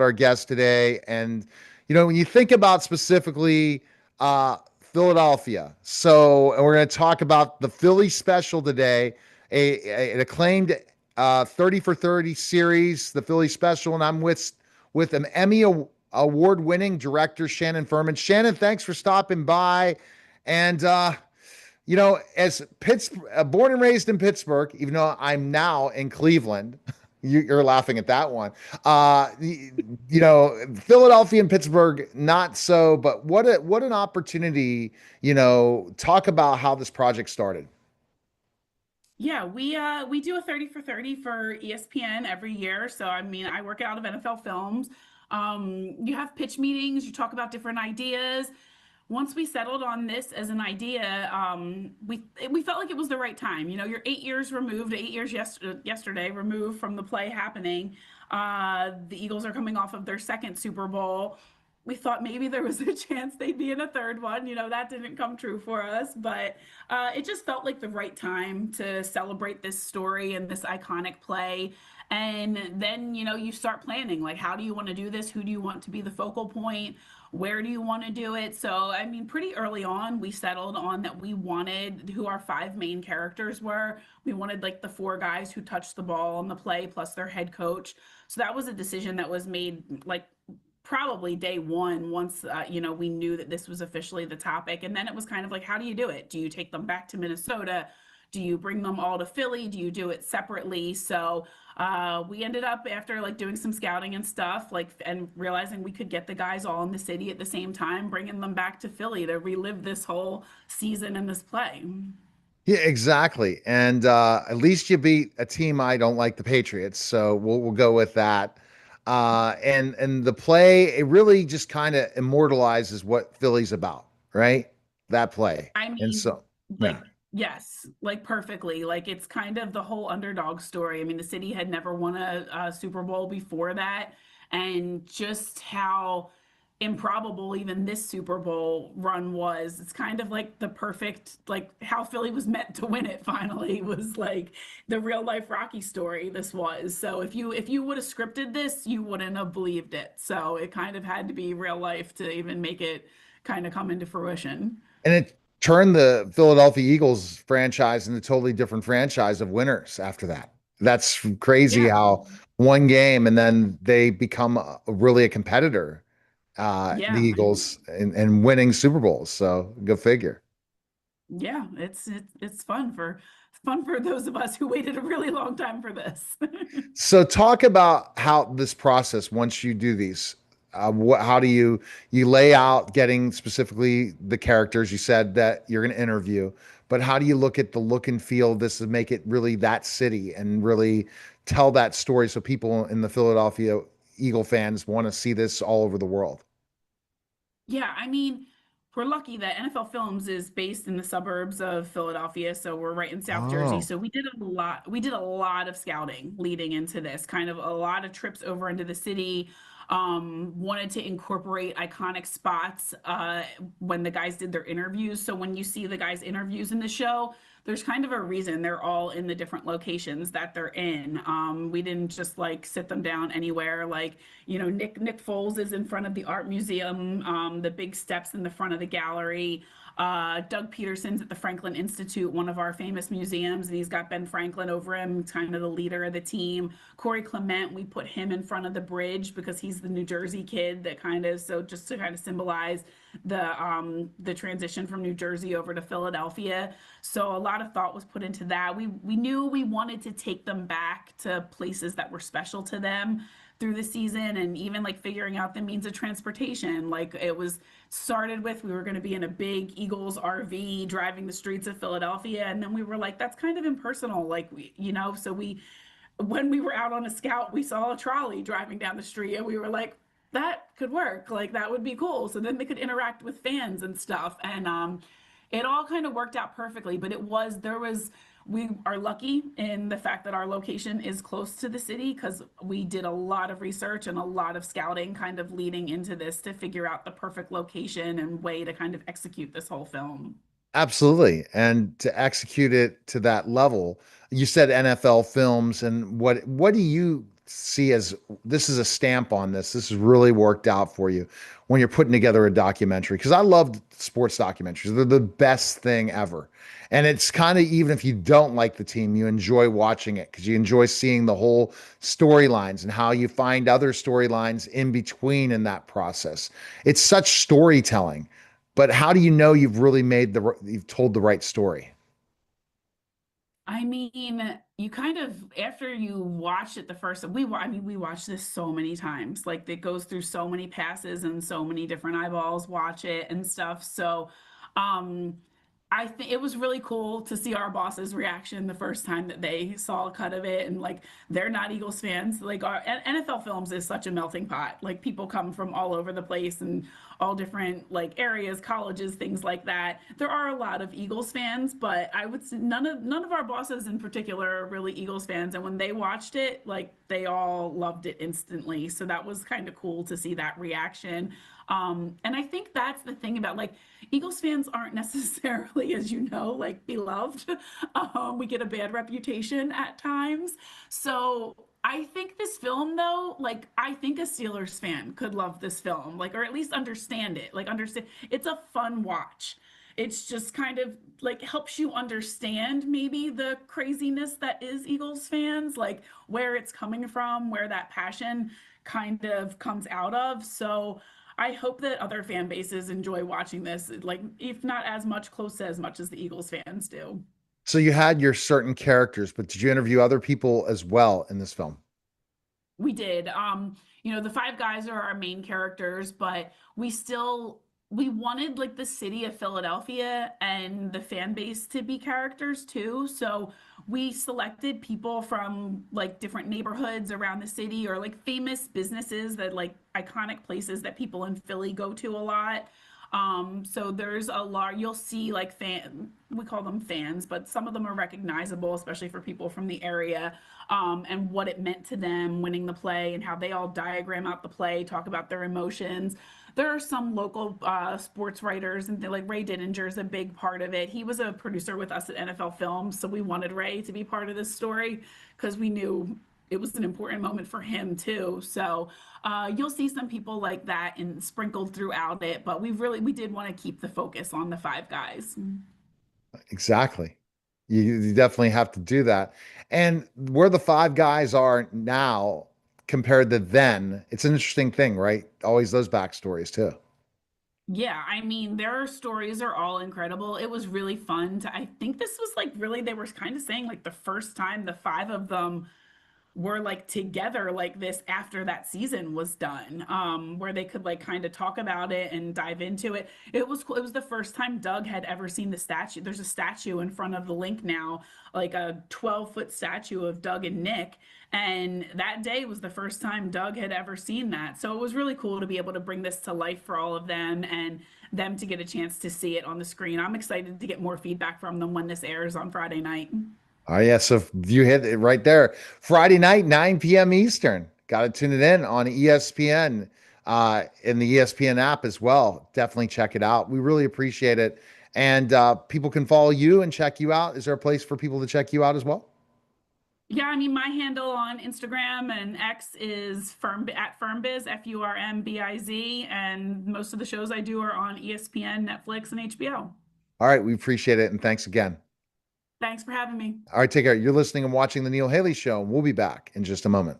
our guest today. And, when you think about specifically Philadelphia, and we're going to talk about the Philly special today, an acclaimed 30 for 30 series, the Philly special. And I'm with an Emmy award winning director, Shannon Furman. Shannon, thanks for stopping by. And, as born and raised in Pittsburgh, even though I'm now in Cleveland, you're laughing at that one. Philadelphia and Pittsburgh, not so, but what an opportunity. Talk about how this project started. Yeah, we do a 30 for 30 for ESPN every year. So I mean, I work out of NFL Films. You have pitch meetings, you talk about different ideas. Once we settled on this as an idea, we felt like it was the right time. You're 8 years removed, 8 years yesterday removed from the play happening. The Eagles are coming off of their second Super Bowl. We thought maybe there was a chance they'd be in a third one. That didn't come true for us, but it just felt like the right time to celebrate this story and this iconic play. And then, you start planning, like, how do you want to do this? Who do you want to be the focal point? Where do you want to do it? So, I mean, pretty early on, we settled on that we wanted who our five main characters were. We wanted like the four guys who touched the ball on the play, plus their head coach. So that was a decision that was made like probably day one once we knew that this was officially the topic. And then it was kind of like, how do you do it? Do you take them back to Minnesota? Do you bring them all to Philly? Do you do it separately? So we ended up, after like doing some scouting and stuff, like, and realizing we could get the guys all in the city at the same time, bringing them back to Philly to relive this whole season and this play. Yeah, exactly. And at least you beat a team I don't like, the Patriots. So we'll go with that. And the play, it really just kind of immortalizes what Philly's about, right? That play. I And mean, so, yeah. like, yes, like perfectly. Like, it's kind of the whole underdog story. I mean, the city had never won a Super Bowl before that. And just how improbable even this Super Bowl run was. It's kind of like the perfect, like how Philly was meant to win it finally was like the real life Rocky story this was. So if you would have scripted this, you wouldn't have believed it. So it kind of had to be real life to even make it kind of come into fruition. And it turned the Philadelphia Eagles franchise into a totally different franchise of winners after that. That's crazy Yeah. how one game and then they become really a competitor, the Yeah. Eagles, and winning Super Bowls. So go figure. Yeah, it's fun for those of us who waited a really long time for this. So talk about how this process, once you do these, how do you lay out getting specifically the characters you said that you're going to interview, but how do you look at the look and feel of this to make it really that city and really tell that story so people in the Philadelphia Eagle fans want to see this all over the world? Yeah, I mean, we're lucky that NFL Films is based in the suburbs of Philadelphia, so we're right in South Jersey. Oh, So we did a lot of scouting leading into this, kind of a lot of trips over into the city. Wanted to incorporate iconic spots when the guys did their interviews. So when you see the guys' interviews in the show, there's kind of a reason they're all in the different locations that they're in. We didn't just like sit them down anywhere. Like, Nick Foles is in front of the art museum, the big steps in the front of the gallery. Doug Peterson's at the Franklin Institute, one of our famous museums, and he's got Ben Franklin over him, kind of the leader of the team. Corey Clement, we put him in front of the bridge because he's the New Jersey kid that kind of, so just to kind of symbolize the transition from New Jersey over to Philadelphia. So a lot of thought was put into that. We knew we wanted to take them back to places that were special to them through the season, and even like figuring out the means of transportation. Like, it was started with, we were going to be in a big Eagles RV driving the streets of Philadelphia, and then we were like, that's kind of impersonal. Like, so when we were out on a scout, we saw a trolley driving down the street, and we were like, that could work. Like, that would be cool. So then they could interact with fans and stuff. And it all kind of worked out perfectly. But we are lucky in the fact that our location is close to the city, because we did a lot of research and a lot of scouting kind of leading into this to figure out the perfect location and way to kind of execute this whole film. absolutely. And to execute it to that level, you said NFL Films, and what do you see as this is a stamp on this. This has really worked out for you when you're putting together a documentary. Because I love sports documentaries, they're the best thing ever. And it's kind of, even if you don't like the team, you enjoy watching it because you enjoy seeing the whole storylines and how you find other storylines in between in that process. It's such storytelling. But how do you know you've told the right story? I mean, you kind of after you watch it the first I mean we watched this so many times. Like it goes through so many passes and so many different eyeballs watch it and stuff. So um I think it was really cool to see our boss's reaction the first time that they saw a cut of it, and like they're not Eagles fans. Like our NFL Films is such a melting pot. Like people come from all over the place and all different like areas, colleges, things like that. There are a lot of Eagles fans, but I would say none of our bosses in particular are really Eagles fans. And when they watched it, like they all loved it instantly. So that was kind of cool to see that reaction. And I think that's the thing about like Eagles fans aren't necessarily, as you know, like beloved. We get a bad reputation at times. So I think this film, though, like I think a Steelers fan could love this film, like, or at least understand it. Like, understand it's a fun watch. It's just kind of like helps you understand maybe the craziness that is Eagles fans, like where it's coming from, where that passion kind of comes out of. So I hope that other fan bases enjoy watching this, like if not as much, close to as much as the Eagles fans do. So you had your certain characters, but did you interview other people as well in this film? We did. The five guys are our main characters, but we wanted like the city of Philadelphia and the fan base to be characters too. So we selected people from like different neighborhoods around the city or like famous businesses that like iconic places that people in Philly go to a lot. So there's a lot you'll see like we call them fans, but some of them are recognizable, especially for people from the area, and what it meant to them winning the play and how they all diagram out the play, talk about their emotions. There are some local sports writers and like Ray Dininger is a big part of it. He was a producer with us at NFL Films, so we wanted Ray to be part of this story because we knew it was an important moment for him too. So you'll see some people like that and sprinkled throughout it, but we did want to keep the focus on the five guys. Exactly. You definitely have to do that. And where the five guys are now compared to then, it's an interesting thing, right? Always those backstories too. Yeah, I mean, their stories are all incredible. It was really fun to, I think this was like really, they were kind of saying like the first time the five of them were like together like this after that season was done, where they could like kind of talk about it and dive into it. It was cool. It was the first time Doug had ever seen the statue. There's a statue in front of the link now, like a 12-foot statue of Doug and Nick, and that day was the first time Doug had ever seen that. So it was really cool to be able to bring this to life for all of them and them to get a chance to see it on the screen. I'm excited to get more feedback from them when this airs on Friday night. Oh yeah, so you hit it right there. Friday night, 9 p.m. Eastern. Got to tune it in on ESPN, in the ESPN app as well. Definitely check it out. We really appreciate it. And people can follow you and check you out. Is there a place for people to check you out as well? Yeah, I mean, my handle on Instagram and X is FurmBiz, FURMBIZ, and most of the shows I do are on ESPN, Netflix, and HBO. All right, we appreciate it. And thanks again. Thanks for having me. All right, take care. You're listening and watching The Neil Haley Show, and we'll be back in just a moment.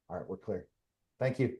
All right, we're clear. Thank you.